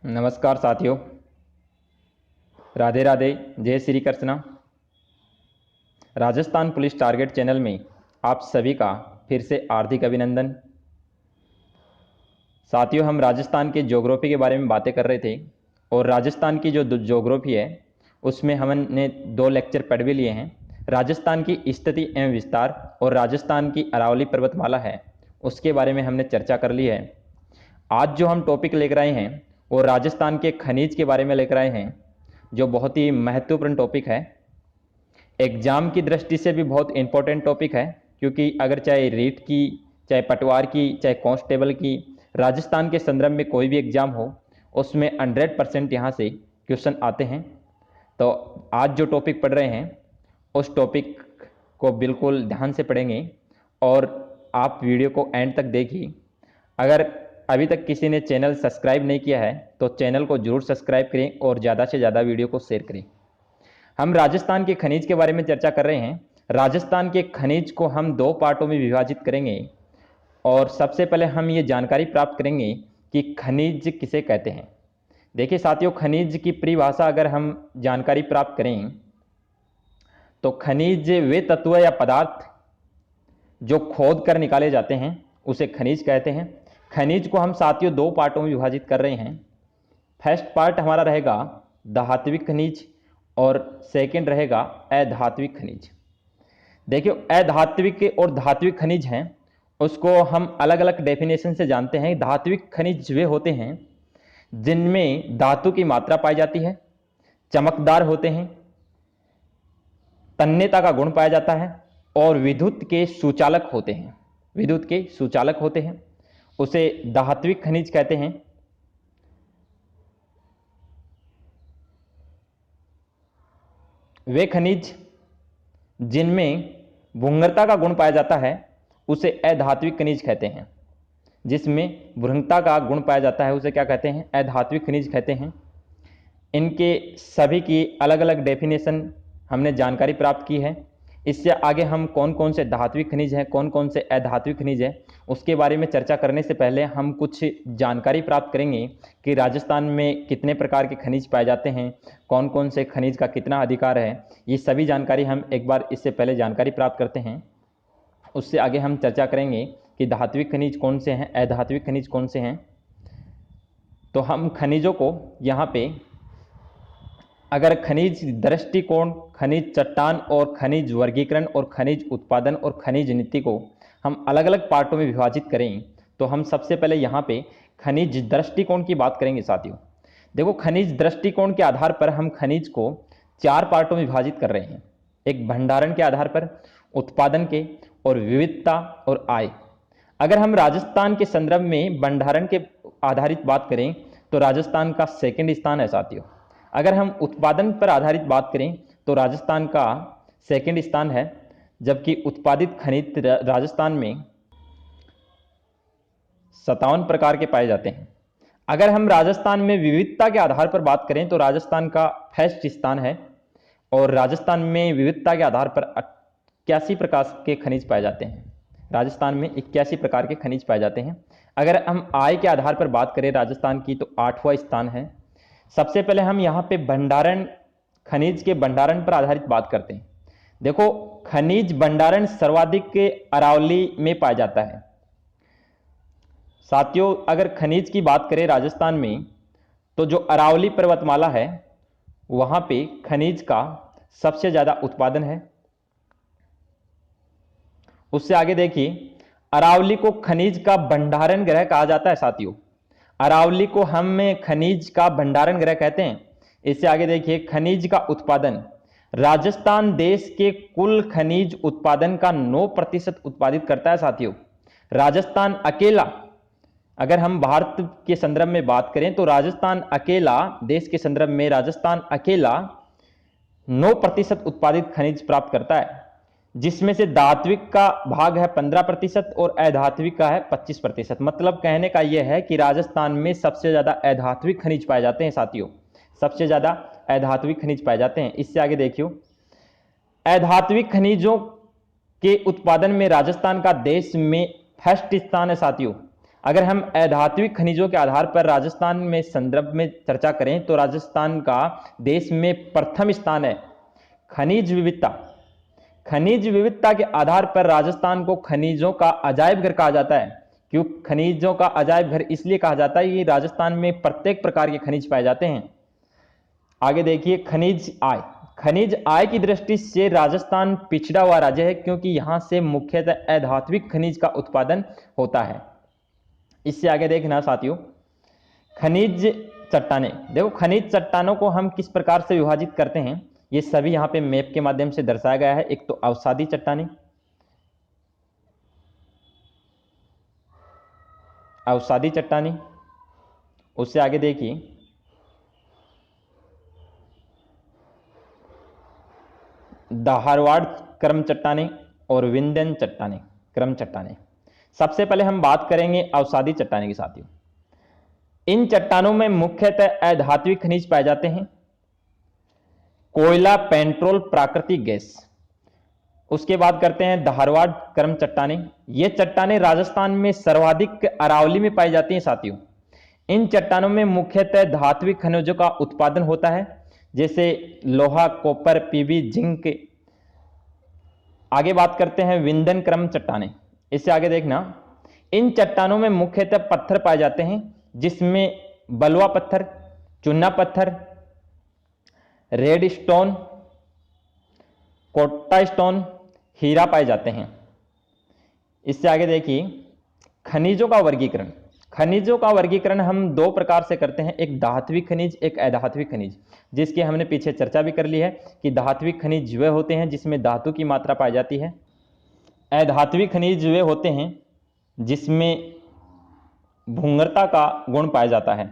नमस्कार साथियों, राधे राधे, जय Shri Krishna. Rajasthan police target channel में आप सभी का फिर से हार्दिक अभिनंदन। साथियों, हम राजस्थान के ज्योग्राफी के बारे में बातें कर रहे थे और राजस्थान की जो ज्योग्राफी है उसमें हमने 2 लेक्चर पढ़ भी लिए हैं। राजस्थान की स्थिति एवं विस्तार और राजस्थान की अरावली पर्वतमाला है, उसके बारे में हमने चर्चा कर ली है। आज जो हम टॉपिक लेकर आए हैं वो राजस्थान के खनिज के बारे में लेकर आए हैं, जो बहुत ही महत्वपूर्ण टॉपिक है। एग्जाम की दृष्टि से भी बहुत इंपॉर्टेंट टॉपिक है, क्योंकि अगर चाहे रीट की, चाहे पटवार की, चाहे कांस्टेबल की, राजस्थान के संदर्भ में कोई भी एग्जाम हो उसमें 100% यहाँ से क्वेश्चन आते हैं। तो आज जो टॉपिक पढ़ रहे हैं उस टॉपिक को बिल्कुल ध्यान से पढ़ेंगे और आप वीडियो को एंड तक देखिए। अगर अभी तक किसी ने चैनल सब्सक्राइब नहीं किया है तो चैनल को जरूर सब्सक्राइब करें और ज़्यादा से ज़्यादा वीडियो को शेयर करें। हम राजस्थान के खनिज के बारे में चर्चा कर रहे हैं। राजस्थान के खनिज को हम 2 पार्टों में विभाजित करेंगे और सबसे पहले हम ये जानकारी प्राप्त करेंगे कि खनिज किसे कहते हैं। देखिए साथियों, खनिज की परिभाषा अगर हम जानकारी प्राप्त करें तो खनिज वे तत्व या पदार्थ जो खोद कर निकाले जाते हैं उसे खनिज कहते हैं। खनिज को हम साथियों 2 पार्टों में विभाजित कर रहे हैं। फर्स्ट पार्ट हमारा रहेगा धात्विक खनिज और सेकंड रहेगा अधात्विक खनिज। देखिए, अधात्विक और धात्विक खनिज हैं उसको हम अलग अलग डेफिनेशन से जानते हैं। धात्विक खनिज वे होते हैं जिनमें धातु की मात्रा पाई जाती है, चमकदार होते हैं, तन्यता का गुण पाया जाता है और विद्युत के सुचालक होते हैं। विद्युत के सुचालक होते हैं, उसे धात्विक खनिज कहते हैं। वे खनिज जिनमें भंगुरता का गुण पाया जाता है उसे अधात्विक खनिज कहते हैं। जिसमें भंगुरता का गुण पाया जाता है उसे क्या कहते हैं? अधात्विक खनिज कहते हैं। इनके सभी की अलग अलग डेफिनेशन हमने जानकारी प्राप्त की है। इससे आगे हम कौन कौन से धात्विक खनिज हैं, कौन कौन से अधात्विक खनिज हैं, उसके बारे में चर्चा करने से पहले हम कुछ जानकारी प्राप्त करेंगे कि राजस्थान में कितने प्रकार के खनिज पाए जाते हैं, कौन कौन से खनिज का कितना अधिकार है। ये सभी जानकारी हम एक बार इससे पहले जानकारी प्राप्त करते हैं, उससे आगे हम चर्चा करेंगे कि धात्विक खनिज कौन से हैं, अधात्विक खनिज कौन से हैं। तो हम खनिजों को यहाँ पे अगर खनिज दृष्टिकोण, खनिज चट्टान और खनिज वर्गीकरण और खनिज उत्पादन और खनिज नीति को हम अलग अलग पार्टों में विभाजित करें तो हम सबसे पहले यहाँ पे खनिज दृष्टिकोण की बात करेंगे साथियों। देखो, खनिज दृष्टिकोण के आधार पर हम खनिज को 4 पार्टों में विभाजित कर रहे हैं। एक भंडारण के आधार पर, उत्पादन के, और विविधता और आय। अगर हम राजस्थान के संदर्भ में भंडारण के आधारित बात करें तो राजस्थान का 2nd स्थान है साथियों। अगर हम उत्पादन पर आधारित बात करें तो राजस्थान का 2nd स्थान है, जबकि उत्पादित खनिज राजस्थान में 57 प्रकार के पाए जाते हैं। अगर हम राजस्थान में विविधता के आधार पर बात करें तो राजस्थान का 1st स्थान है और राजस्थान में विविधता के आधार पर 81 प्रकार के खनिज पाए जाते हैं। राजस्थान में 81 प्रकार के खनिज पाए जाते हैं। अगर हम आय के आधार पर बात करें राजस्थान की तो 8वां स्थान है। सबसे पहले हम यहाँ पे भंडारण, खनिज के भंडारण पर आधारित बात करते हैं। देखो, खनिज भंडारण सर्वाधिक अरावली में पाया जाता है साथियों। अगर खनिज की बात करें राजस्थान में तो जो अरावली पर्वतमाला है वहां पे खनिज का सबसे ज्यादा उत्पादन है। उससे आगे देखिए, अरावली को खनिज का भंडारण गृह कहा जाता है साथियों। अरावली को हम खनिज का भंडारण गृह कहते हैं। इससे आगे देखिए, खनिज का उत्पादन। राजस्थान देश के कुल खनिज उत्पादन का 9% उत्पादित करता है साथियों। राजस्थान अकेला, अगर हम भारत के संदर्भ में बात करें तो राजस्थान अकेला, देश के संदर्भ में राजस्थान अकेला 9% उत्पादित खनिज प्राप्त करता है, जिसमें से धात्विक का भाग है 15% और अधात्विक का है 25%। मतलब कहने का यह है कि राजस्थान में सबसे ज्यादा अधात्विक खनिज पाए जाते हैं साथियों, सबसे ज्यादा अधात्विक खनिज पाए जाते हैं। इससे आगे देखियो, अधात्विक खनिजों के उत्पादन में राजस्थान का देश में 1st स्थान है साथियों। अगर हम अधात्विक खनिजों के आधार पर राजस्थान में संदर्भ में चर्चा करें तो राजस्थान का देश में प्रथम स्थान है। खनिज विविधता, खनिज विविधता के आधार पर राजस्थान को खनिजों का अजायब घर कहा जाता है। क्यों खनिजों का अजायब घर इसलिए कहा जाता है कि राजस्थान में प्रत्येक प्रकार के खनिज पाए जाते हैं। आगे देखिए, खनिज आय, खनिज आय की दृष्टि से राजस्थान पिछड़ा हुआ राज्य है क्योंकि यहां से मुख्यतः अधात्विक खनिज का उत्पादन होता है। इससे आगे देखना साथियों, खनिज चट्टानें। देखो खनिज चट्टानों को हम किस प्रकार से विभाजित करते हैं, ये सभी यहां पे मैप के माध्यम से दर्शाया गया है। एक तो अवसादी चट्टानें, अवसादी चट्टानें, उससे आगे देखिए धारवाड़ क्रम चट्टानें और विंध्यन चट्टानें, क्रम चट्टानें। सबसे पहले हम बात करेंगे अवसादी चट्टानें की साथियों। इन चट्टानों में मुख्यतः अधात्विक खनिज पाए जाते हैं, कोयला, पेट्रोल, प्राकृतिक गैस। उसके बाद करते हैं धारवाड़ क्रम चट्टानें। ये चट्टानें राजस्थान में सर्वाधिक अरावली में पाई जाती हैं साथियों। इन चट्टानों में मुख्यतः धात्विक खनिजों का उत्पादन होता है, जैसे लोहा, कॉपर, पीबी, जिंक। आगे बात करते हैं विंध्यन क्रम चट्टानें। इससे आगे देखना, इन चट्टानों में मुख्यतः पत्थर पाए जाते हैं, जिसमें बलुआ पत्थर, चूना पत्थर, रेड स्टोन, कोट्टा स्टोन, हीरा पाए जाते हैं। इससे आगे देखिए खनिजों का वर्गीकरण। खनिजों का वर्गीकरण हम दो प्रकार से करते हैं, एक धात्विक खनिज, एक अधात्विक खनिज, जिसकी हमने पीछे चर्चा भी कर ली है कि धात्विक खनिज वे होते हैं जिसमें धातु की मात्रा पाई जाती है, अधात्विक खनिज वे होते हैं जिसमें भंगुरता का गुण पाया जाता है।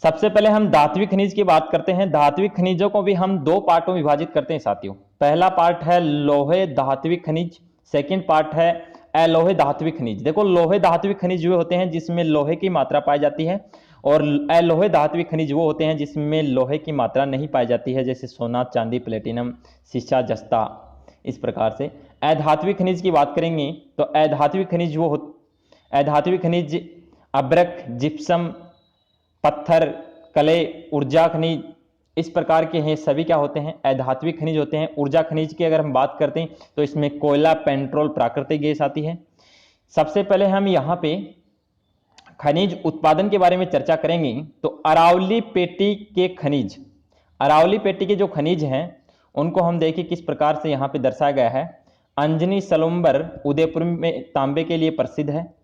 सबसे पहले हम धात्विक खनिज की बात करते हैं। धात्विक खनिजों को भी हम दो पार्टों में विभाजित करते हैं साथियों। पहला पार्ट है लोहे धात्विक खनिज, सेकंड पार्ट है अलोहे धात्विक खनिज। देखो लोहे धात्विक खनिज वो होते हैं जिसमें लोहे की मात्रा पाई जाती है, और अलोहे धात्विक खनिज वो होते हैं जिसमें लोहे की मात्रा नहीं पाई जाती है, जैसे सोना, चांदी, प्लेटिनम, शीशा, जस्ता। इस प्रकार से अधात्विक खनिज की बात करेंगे तो अधात्विक खनिज अब्रक, जिप्सम, पत्थर, कले, ऊर्जा खनिज, इस प्रकार के हैं सभी क्या होते हैं, अधात्विक खनिज होते हैं। ऊर्जा खनिज की अगर हम बात करते हैं तो इसमें कोयला, पेट्रोल, प्राकृतिक गैस आती है। सबसे पहले हम यहाँ पे खनिज उत्पादन के बारे में चर्चा करेंगे तो अरावली पेटी के खनिज, अरावली पेटी के जो खनिज हैं उनको हम देखिए किस प्रकार से यहाँ पे दर्शाया गया है। अंजनी सलुम्बर उदयपुर में तांबे के लिए प्रसिद्ध है।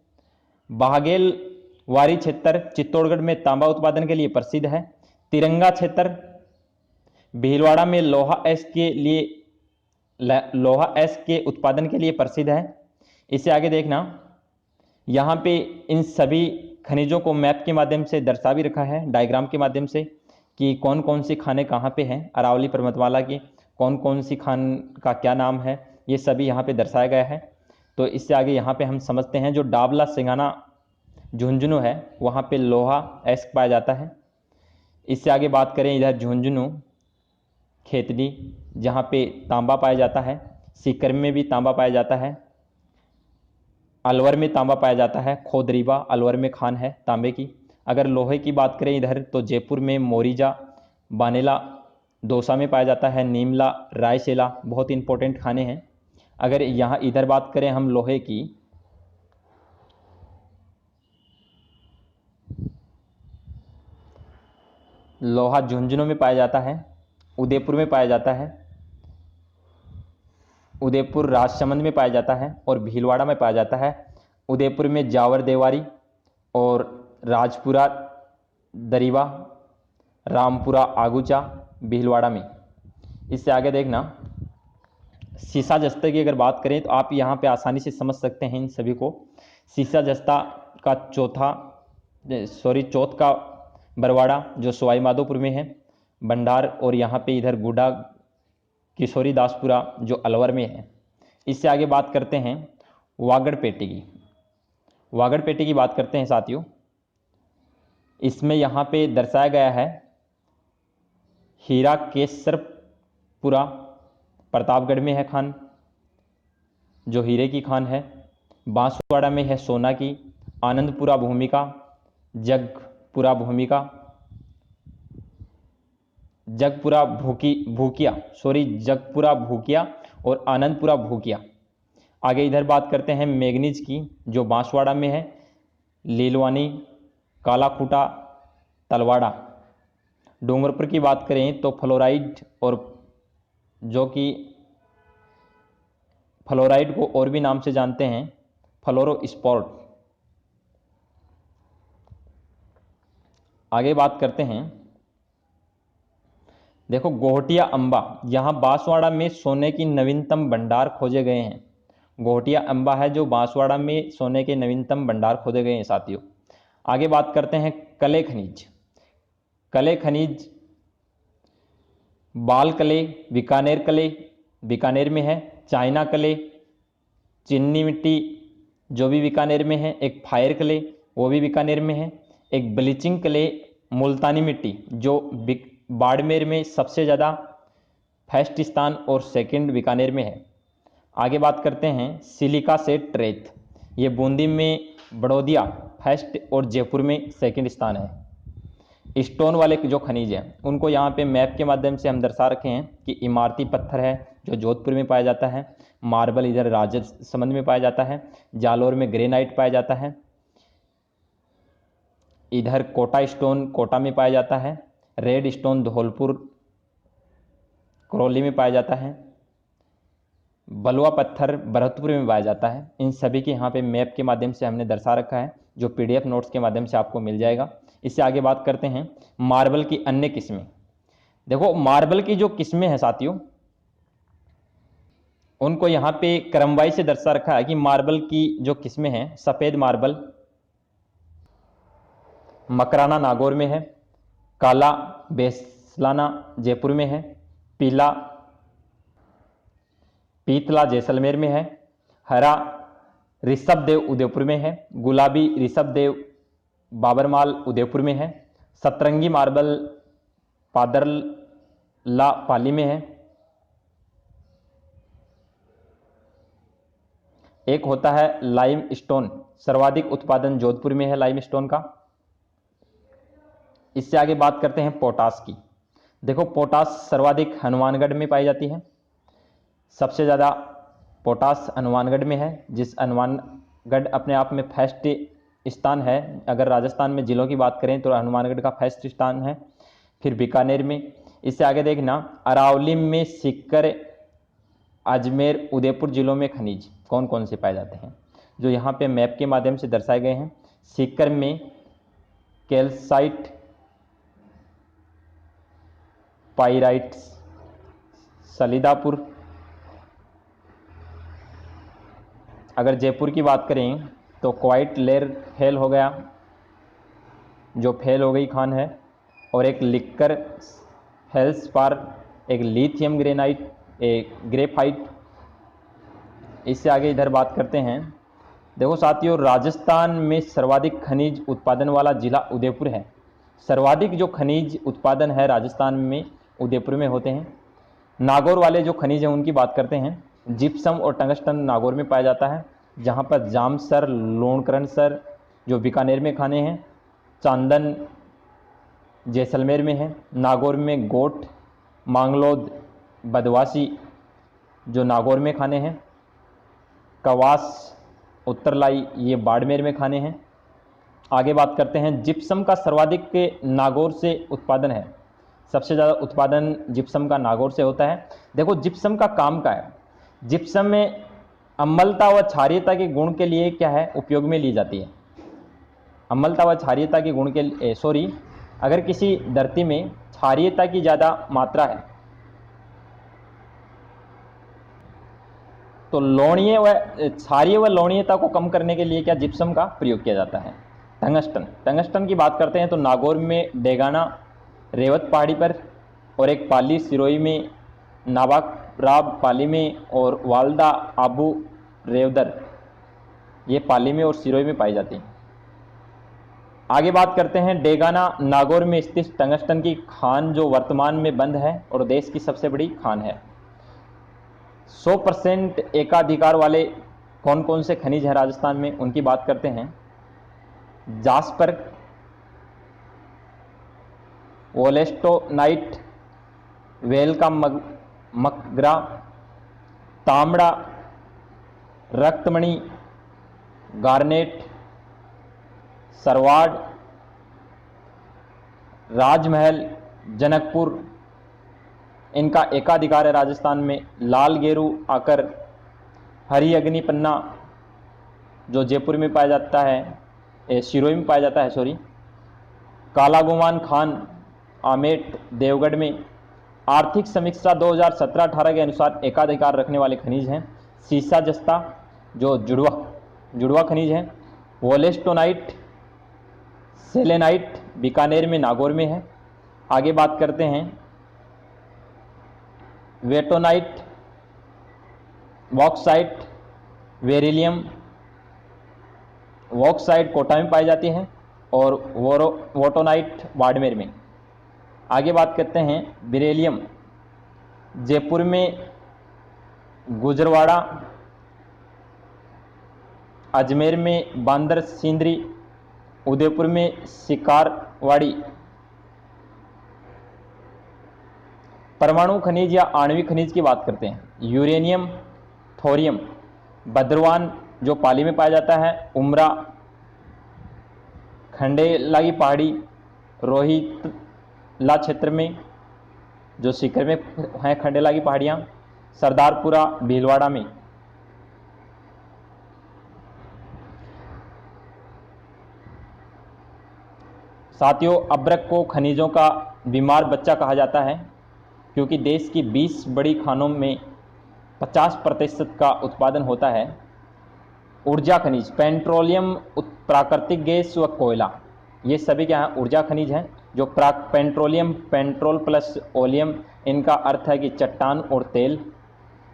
बाघेल वारी क्षेत्र चित्तौड़गढ़ में तांबा उत्पादन के लिए प्रसिद्ध है। तिरंगा क्षेत्र भीलवाड़ा में लोहा एस के उत्पादन के लिए प्रसिद्ध है। इससे आगे देखना, यहाँ पे इन सभी खनिजों को मैप के माध्यम से दर्शा भी रखा है, डायग्राम के माध्यम से, कि कौन कौन सी खानें कहाँ पे हैं, अरावली पर्वतमाला की कौन कौन सी खान का क्या नाम है, ये सभी यहाँ पे दर्शाया गया है। तो इससे आगे यहाँ पे हम समझते हैं जो डाबला, सिंगाना, झुंझुनू है वहाँ पे लोहा एस्क पाया जाता है। इससे आगे बात करें इधर झुंझुनू, खेतड़ी, जहाँ पे तांबा पाया जाता है। सीकर में भी तांबा पाया जाता है। अलवर में तांबा पाया जाता है। खोदरीबा अलवर में खान है तांबे की। अगर लोहे की बात करें इधर तो जयपुर में मोरीजा, बानेला, दौसा में पाया जाता है। नीमला, रायसेला बहुत इंपॉर्टेंट खाने हैं। अगर यहाँ इधर बात करें हम लोहे की, लोहा झुंझुनू में पाया जाता है, उदयपुर में पाया जाता है, उदयपुर राजसमंद में पाया जाता है और भीलवाड़ा में पाया जाता है। उदयपुर में जावर देवारी और राजपुरा दरीवा, रामपुरा आगुचा, भीलवाड़ा में। इससे आगे देखना, सीसा जस्ते की अगर बात करें तो आप यहाँ पे आसानी से समझ सकते हैं इन सभी को। सीसा जस्ता का चौथ का बरवाड़ा जो सवाई माधोपुर में है, भंडार, और यहाँ पे इधर गुडा किशोरी दासपुरा जो अलवर में है। इससे आगे बात करते हैं वागड़ पेटी की। वागड़ पेटी की बात करते हैं साथियों। इसमें यहाँ पे दर्शाया गया है हीरा केसरपुरा प्रतापगढ़ में है खान, जो हीरे की खान है। बांसवाड़ा में है सोना की, आनंदपुरा भूमिका, जगपुरा भूमिका, जगपुरा भूकिया और आनंदपुरा भूकिया। आगे इधर बात करते हैं मैंगनीज की, जो बांसवाड़ा में है, लीलवानी, कालाखूटा, तलवाड़ा। डूंगरपुर की बात करें तो फ्लोराइड, और जो कि फ्लोराइड को और भी नाम से जानते हैं फ्लोरोस्पोर्ट। आगे बात करते हैं, देखो गोहटिया अंबा, यहाँ बांसवाड़ा में सोने की नवीनतम भंडार खोजे गए हैं। गोहटिया अंबा है जो बांसवाड़ा में सोने के नवीनतम भंडार खोजे गए हैं साथियों। आगे बात करते हैं कले खनिज। कले खनिज बाल कले, बीकानेर में है, चाइना कले, चिन्नी मिट्टी जो भी बीकानेर में है, एक फायर कले वो भी बीकानेर में है, एक ब्लीचिंग कले मुल्तानी मिट्टी जो बाड़मेर में सबसे ज़्यादा फर्स्ट स्थान और सेकंड बीकानेर में है। आगे बात करते हैं सिलिका सेट रेत, ये बूंदी में बड़ौदिया फर्स्ट और जयपुर में सेकंड स्थान है। स्टोन वाले जो खनिज हैं उनको यहाँ पे मैप के माध्यम से हम दर्शा रखे हैं कि इमारती पत्थर है जो जोधपुर में पाया जाता है, मार्बल इधर राजसमंद में पाया जाता है, जालौर में ग्रेनाइट पाया जाता है, इधर कोटा स्टोन कोटा में पाया जाता है, रेड स्टोन धौलपुर करौली में पाया जाता है, बलुआ पत्थर भरतपुर में पाया जाता है। इन सभी के यहाँ पे मैप के माध्यम से हमने दर्शा रखा है जो PDF नोट्स के माध्यम से आपको मिल जाएगा। इससे आगे बात करते हैं मार्बल की अन्य किस्में। देखो मार्बल की जो किस्में हैं साथियों उनको यहाँ पे क्रमवाई से दर्शा रखा है कि मार्बल की जो किस्में हैं, सफ़ेद मार्बल मकराना नागौर में है, काला बेसलाना जयपुर में है, पीला पीतला जैसलमेर में है, हरा ऋषभदेव उदयपुर में है, गुलाबी ऋषभदेव बाबरमाल उदयपुर में है, सतरंगी मार्बल पादरला पाली में है, एक होता है लाइम स्टोन, सर्वाधिक उत्पादन जोधपुर में है लाइम स्टोन का। इससे आगे बात करते हैं पोटास की। देखो पोटास सर्वाधिक हनुमानगढ़ में पाई जाती है, सबसे ज़्यादा पोटास हनुमानगढ़ में है, जिस हनुमानगढ़ अपने आप में फर्स्ट स्थान है। अगर राजस्थान में जिलों की बात करें तो हनुमानगढ़ का फर्स्ट स्थान है, फिर बीकानेर में। इससे आगे देखना अरावली में, सीकर, अजमेर, उदयपुर जिलों में खनिज कौन कौन से पाए जाते हैं जो यहाँ पे मैप के माध्यम से दर्शाए गए हैं। सीकर में कैल्साइट, पाइराइट्स, सलीदापुर। अगर जयपुर की बात करें तो क्वाइट लेयर फेल हो गया, जो फेल हो गई खान है, और एक लिक्कर फेल्सपार, एक लिथियम ग्रेनाइट, एक ग्रेफाइट। इससे आगे इधर बात करते हैं, देखो साथियों राजस्थान में सर्वाधिक खनिज उत्पादन वाला जिला उदयपुर है। सर्वाधिक जो खनिज उत्पादन है राजस्थान में उदयपुर में होते हैं। नागौर वाले जो खनिज हैं उनकी बात करते हैं। जिप्सम और टंगस्टन नागौर में पाया जाता है, जहाँ पर जामसर, लोणकरणसर जो बीकानेर में खाने हैं, चांदन जैसलमेर में है, नागौर में गोट, मांगलोद, बदवासी जो नागौर में खाने हैं, कवास, उत्तरलाई ये बाड़मेर में खाने हैं। आगे बात करते हैं जिप्सम का सर्वाधिक के नागौर से उत्पादन है, सबसे ज़्यादा उत्पादन जिप्सम का नागौर से होता है। देखो जिप्सम का काम क्या है, जिप्सम में अम्लता व क्षारीयता के गुण के लिए क्या है उपयोग में ली जाती है। अम्लता व क्षारीयता के गुण के अगर किसी धरती में क्षारीयता की ज़्यादा मात्रा है तो लवणीय व क्षारीय व लवणीयता को कम करने के लिए क्या जिप्सम का प्रयोग किया जाता है। टंगस्टन की बात करते हैं तो नागौर में डेगाना रेवत पहाड़ी पर, और एक पाली सिरोही में, नाबाराब पाली में, और वालदा आबू रेवदर ये पाली में और सिरोही में पाई जाती हैं। आगे बात करते हैं डेगाना नागौर में स्थित टंगस्टन की खान जो वर्तमान में बंद है और देश की सबसे बड़ी खान है। 100% एकाधिकार वाले कौन कौन से खनिज हैं राजस्थान में उनकी बात करते हैं। जास्पर, वोलेस्टोनाइट, वेल का मकरा, तांबड़ा, रक्तमणि, गार्नेट, सरवाड, राजमहल, जनकपुर, इनका एकाधिकार है राजस्थान में। लाल गेरू आकर, हरी अग्नि पन्ना जो जयपुर में पाया जाता है, सिरोही में पाया जाता है, सॉरी। काला गुमान खान, आमेट, देवगढ़ में। आर्थिक समीक्षा 2017-18 के अनुसार एकाधिकार रखने वाले खनिज हैं सीसा जस्ता जो जुड़वा खनिज है, वोलेस्टोनाइट, सेलेनाइट बीकानेर में, नागौर में है। आगे बात करते हैं वेटोनाइट, बॉक्साइट, बेरिलियम। बॉक्साइट कोटा में पाई जाती है और वोटोनाइट बाड़मेर में। आगे बात करते हैं बेरिलियम, जयपुर में गुजरवाड़ा, अजमेर में बांदर सिंदरी, उदयपुर में शिकारवाड़ी। परमाणु खनिज या आणविक खनिज की बात करते हैं, यूरेनियम, थोरियम, भद्रवान जो पाली में पाया जाता है, उमरा, खंडेला की पहाड़ी, रोहितला क्षेत्र में जो सीकर में है खंडेला की पहाड़ियाँ, सरदारपुरा भीलवाड़ा में। साथियों, अब्रक को खनिजों का बीमार बच्चा कहा जाता है क्योंकि देश की 20 बड़ी खानों में 50% का उत्पादन होता है। ऊर्जा खनिज, पेट्रोलियम, प्राकृतिक गैस व कोयला, ये सभी क्या है, ऊर्जा खनिज हैं। जो पेट्रोलियम, पेट्रोल प्लस ओलियम, इनका अर्थ है कि चट्टान और तेल।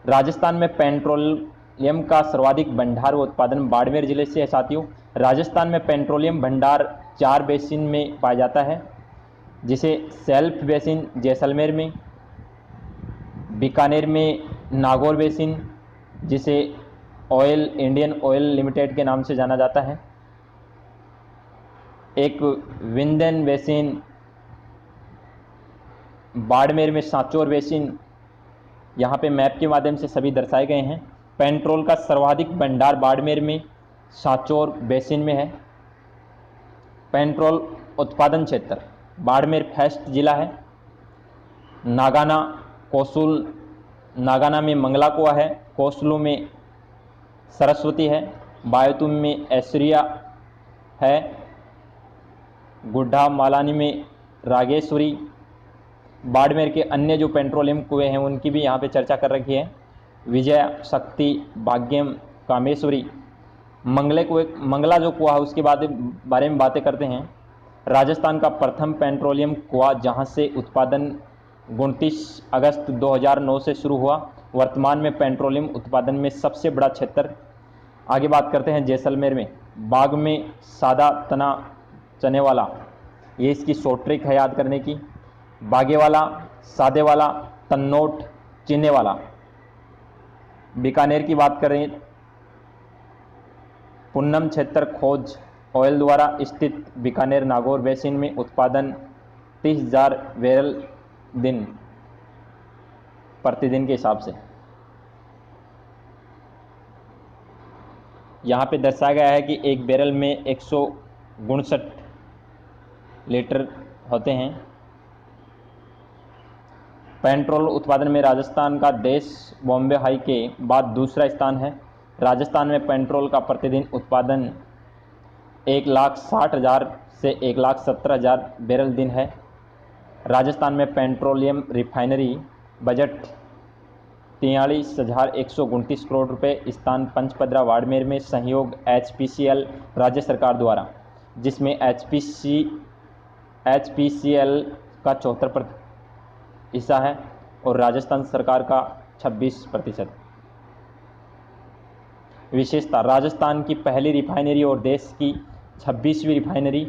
राजस्थान में पेट्रोलियम का सर्वाधिक भंडार व उत्पादन बाड़मेर जिले से है। साथियों, राजस्थान में पेट्रोलियम भंडार 4 बेसिन में पाया जाता है, जिसे सेल्फ बेसिन जैसलमेर में, बीकानेर में नागौर बेसिन जिसे ऑयल इंडियन ऑयल लिमिटेड के नाम से जाना जाता है, एक विंध्यन बेसिन, बाड़मेर में सांचौर बेसिन। यहाँ पे मैप के माध्यम से सभी दर्शाए गए हैं। पेट्रोल का सर्वाधिक भंडार बाड़मेर में सांचौर बेसिन में है। पेट्रोल उत्पादन क्षेत्र, बाड़मेर फर्स्ट जिला है। नागाना, कोसुल, नागाना में मंगला कुआ है, कोसलू में सरस्वती है, बायतुम में ऐश्वर्या है, गुड्ढा मालानी में रागेश्वरी। बाड़मेर के अन्य जो पेट्रोलियम कुएं हैं उनकी भी यहाँ पे चर्चा कर रखी है, विजय, शक्ति, भाग्यम, कामेश्वरी। मंगला जो कुआ है उसके बारे में बातें करते हैं। राजस्थान का प्रथम पेट्रोलियम कुआ जहाँ से उत्पादन 29 अगस्त 2009 से शुरू हुआ, वर्तमान में पेट्रोलियम उत्पादन में सबसे बड़ा क्षेत्र। आगे बात करते हैं जैसलमेर में, बाग में सादा तना चने वाला, ये इसकी शॉर्ट ट्रिक है याद करने की। बागे वाला, सादे वाला, तन्नोट, चीने वाला। बीकानेर की बात करें, पुन्नम क्षेत्र खोज ऑयल द्वारा स्थित बीकानेर नागौर बेसिन में उत्पादन 30,000 बैरल दिन प्रतिदिन के हिसाब से। यहाँ पे दर्शाया गया है कि एक बैरल में 159 लीटर होते हैं। पेट्रोल उत्पादन में राजस्थान का देश बॉम्बे हाई के बाद दूसरा स्थान है। राजस्थान में पेट्रोल का प्रतिदिन उत्पादन 1,60,000 से 1,70,000 बैरल दिन है। राजस्थान में पेट्रोलियम रिफाइनरी बजट 43,129 करोड़ रुपए। स्थान पंचपदरा बाड़मेर में। सहयोग HPCL राज्य सरकार द्वारा, जिसमें HPCL का 74% हिस्सा है और राजस्थान सरकार का 26%। विशेषता, राजस्थान की पहली रिफाइनरी और देश की 26वीं रिफाइनरी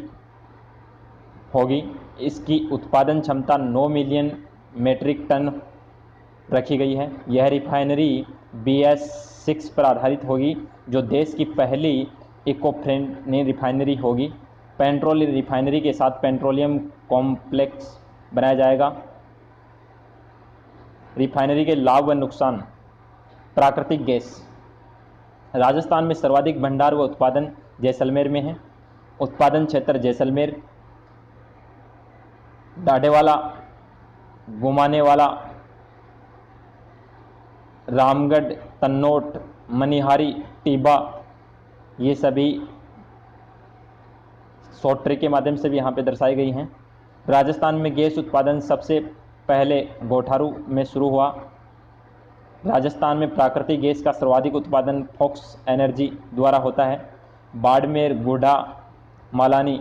होगी। इसकी उत्पादन क्षमता 9 मिलियन मेट्रिक टन रखी गई है। यह रिफाइनरी BS6 पर आधारित होगी, जो देश की पहली इको फ्रेंडली रिफाइनरी होगी। पेट्रोल रिफाइनरी के साथ पेट्रोलियम कॉम्प्लेक्स बनाया जाएगा। रिफाइनरी के लाभ व नुकसान। प्राकृतिक गैस। राजस्थान में सर्वाधिक भंडार व उत्पादन जैसलमेर में है। उत्पादन क्षेत्र जैसलमेर, डाडेवाला, गुमानेवाला, रामगढ़, तन्नोट, मनिहारी, टीबा, ये सभी शॉर्ट ट्रिक के माध्यम से भी यहाँ पे दर्शाई गई हैं। राजस्थान में गैस उत्पादन सबसे पहले गोठारू में शुरू हुआ। राजस्थान में प्राकृतिक गैस का सर्वाधिक उत्पादन फॉक्स एनर्जी द्वारा होता है। बाड़मेर, गुढ़ा, मालानी,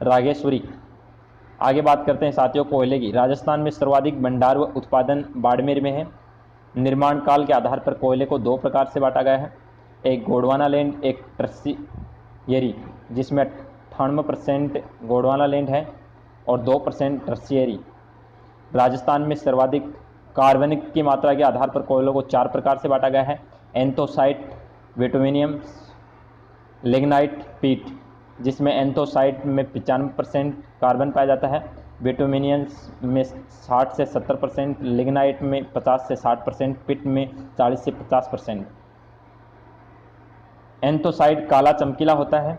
रागेश्वरी। आगे बात करते हैं साथियों कोयले की। राजस्थान में सर्वाधिक भंडार व उत्पादन बाड़मेर में है। निर्माण काल के आधार पर कोयले को दो प्रकार से बांटा गया है, एक गोंडवाना लैंड, एक टर्सियरी, जिसमें 98% गोंडवाना लैंड है और 2% टर्सियरी। राजस्थान में सर्वाधिक कार्बनिक की मात्रा के आधार पर कोयलों को चार प्रकार से बांटा गया है, एंथोसाइट, विटोमिनियम, लिग्नाइट, पीट, जिसमें एंथोसाइट में 95% कार्बन पाया जाता है, विटोमिनियंस में 60 से 70%, लिग्नाइट में 50 से 60%, पिट में 40 से 50%। एंथोसाइट काला चमकीला होता है,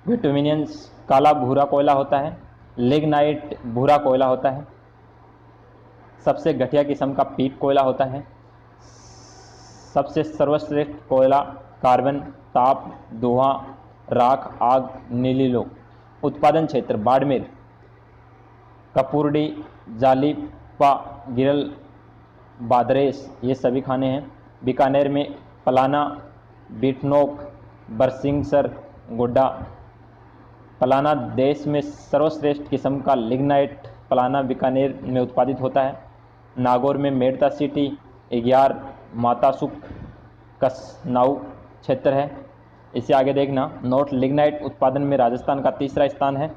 विटोमिनियंस काला भूरा कोयला होता है, लिग्नाइट भूरा कोयला होता है। सबसे घटिया किस्म का पीट कोयला होता है। सबसे सर्वश्रेष्ठ कोयला कार्बन, ताप, धुआं, राख, आग, नीली लो। उत्पादन क्षेत्र बाड़मेर, कपूरडी, जालीपा, गिरल, बादरेस, ये सभी खाने हैं। बीकानेर में पलाना, बीटनोक, बरसिंगसर, गोड्डा। पलाना देश में सर्वश्रेष्ठ किस्म का लिग्नाइट पलाना बीकानेर में उत्पादित होता है। नागौर में मेड़ता सिटी, इग्यार, मातासुक, कसनाऊ क्षेत्र है। इसे आगे देखना। नोट, लिग्नाइट उत्पादन में राजस्थान का तीसरा स्थान है,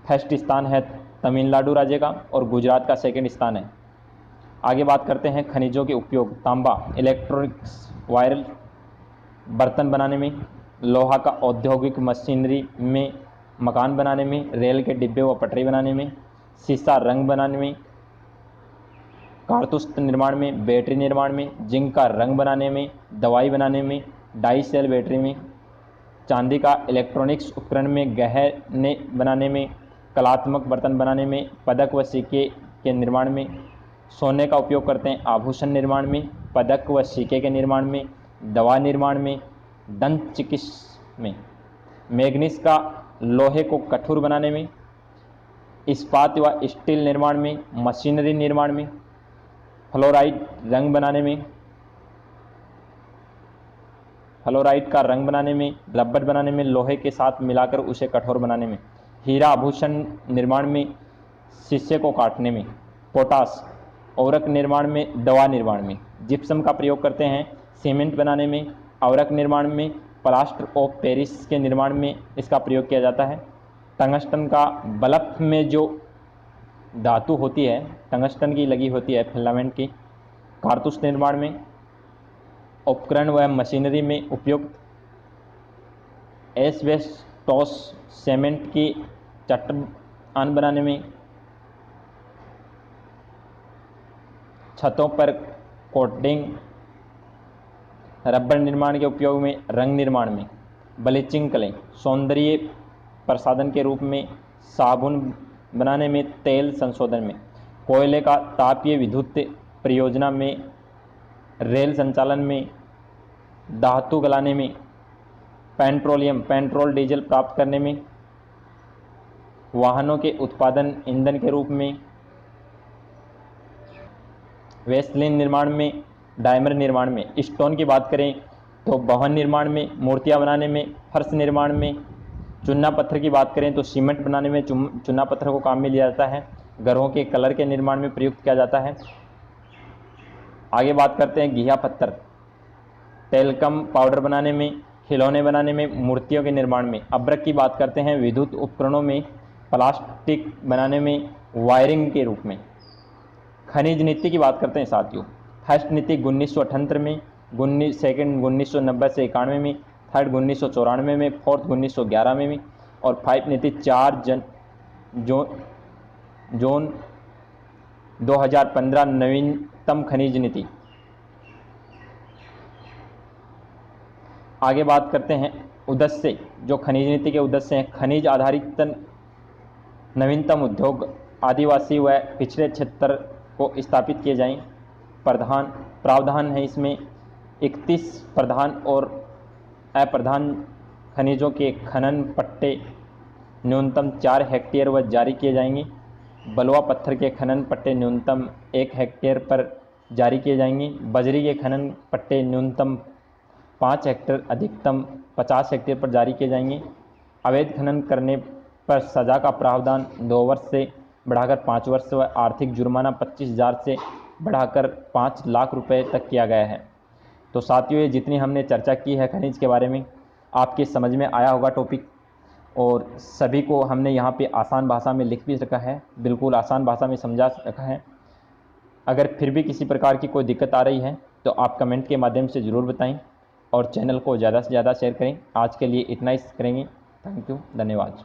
फर्स्ट स्थान है तमिलनाडु राज्य का और गुजरात का सेकंड स्थान है। आगे बात करते हैं खनिजों के उपयोग। तांबा इलेक्ट्रॉनिक्स वायर बर्तन बनाने में, लोहा का औद्योगिक मशीनरी में, मकान बनाने में, रेल के डिब्बे व पटरी बनाने में, शीशा रंग बनाने में, कारतूस निर्माण में, बैटरी निर्माण में, जिंक का रंग बनाने में, दवाई बनाने में, डाई सेल बैटरी में, चांदी का इलेक्ट्रॉनिक्स उपकरण में, गहने बनाने में, कलात्मक बर्तन बनाने में, पदक व सिक्के के निर्माण में। सोने का उपयोग करते हैं आभूषण निर्माण में, पदक व सिक्के के निर्माण में, दवा निर्माण में, दंत चिकित्सा में। मैग्नीज का लोहे को कठोर बनाने में, इस्पात व स्टील निर्माण में, मशीनरी निर्माण में। फ्लोराइड रंग बनाने में, फ्लोराइड का रंग बनाने में, रबर बनाने में, लोहे के साथ मिलाकर उसे कठोर बनाने में। हीरा आभूषण निर्माण में, शीशे को काटने में। पोटास औरक निर्माण में, दवा निर्माण में। जिप्सम का प्रयोग करते हैं सीमेंट बनाने में, औरक निर्माण में, प्लास्टर ऑफ पेरिस के निर्माण में इसका प्रयोग किया जाता है। टंगस्टन का बल्ब में जो धातु होती है, टंगस्टन की लगी होती है फिलामेंट की, कारतूस निर्माण में। उपकरण व मशीनरी में उपयुक्त एस्बेस्टोस सीमेंट की चट्टान बनाने में, छतों पर कोटिंग, रबर निर्माण के उपयोग में, रंग निर्माण में। ब्लीचिंग क्ले सौंदर्य प्रसाधन के रूप में, साबुन बनाने में, तेल संशोधन में। कोयले का तापीय विद्युत परियोजना में, रेल संचालन में, धातु गलाने में। पेट्रोलियम पेट्रोल डीजल प्राप्त करने में, वाहनों के उत्पादन ईंधन के रूप में, वैसलीन निर्माण में, डायमर निर्माण में। स्टोन की बात करें तो भवन निर्माण में, मूर्तियां बनाने में, फर्श निर्माण में। चूना पत्थर की बात करें तो सीमेंट बनाने में चूना पत्थर को काम में लिया जाता है, घरों के कलर के निर्माण में प्रयुक्त किया जाता है। आगे बात करते हैं घिया पत्थर, टेलकम पाउडर बनाने में, खिलौने बनाने में, मूर्तियों के निर्माण में। अब्रक की बात करते हैं विद्युत उपकरणों में, प्लास्टिक बनाने में, वायरिंग के रूप में। खनिज नीति की बात करते हैं साथियों। फर्स्ट नीति 1978 में, सेकंड 1990 से 91 में, थर्ड 1994 में, फोर्थ 1911 में। और 5 नीति 4 जून 2015 नवीनतम खनिज नीति। आगे बात करते हैं उद्देश्य, जो खनिज नीति के उद्देश्य हैं। खनिज आधारित नवीनतम उद्योग आदिवासी व पिछड़े क्षेत्र को स्थापित किए जाएं। प्रावधान है इसमें 31 प्रधान और अप्रधान खनिजों के खनन पट्टे न्यूनतम 4 हेक्टेयर व जारी किए जाएंगे। बलुआ पत्थर के खनन पट्टे न्यूनतम 1 हेक्टेयर पर जारी किए जाएंगे। बजरी के खनन पट्टे न्यूनतम 5 हेक्टेयर अधिकतम 50 हेक्टेयर पर जारी किए जाएंगे। अवैध खनन करने पर सजा का प्रावधान 2 वर्ष से बढ़ाकर 5 वर्ष व आर्थिक जुर्माना 25,000 से बढ़ाकर 5 लाख रुपए तक किया गया है। तो साथियों, ये जितनी हमने चर्चा की है खनिज के बारे में, आपके समझ में आया होगा टॉपिक, और सभी को हमने यहाँ पे आसान भाषा में लिख भी रखा है, बिल्कुल आसान भाषा में समझा रखा है। अगर फिर भी किसी प्रकार की कोई दिक्कत आ रही है तो आप कमेंट के माध्यम से ज़रूर बताएं और चैनल को ज़्यादा से ज़्यादा शेयर करें। आज के लिए इतना ही करेंगे। थैंक यू, धन्यवाद।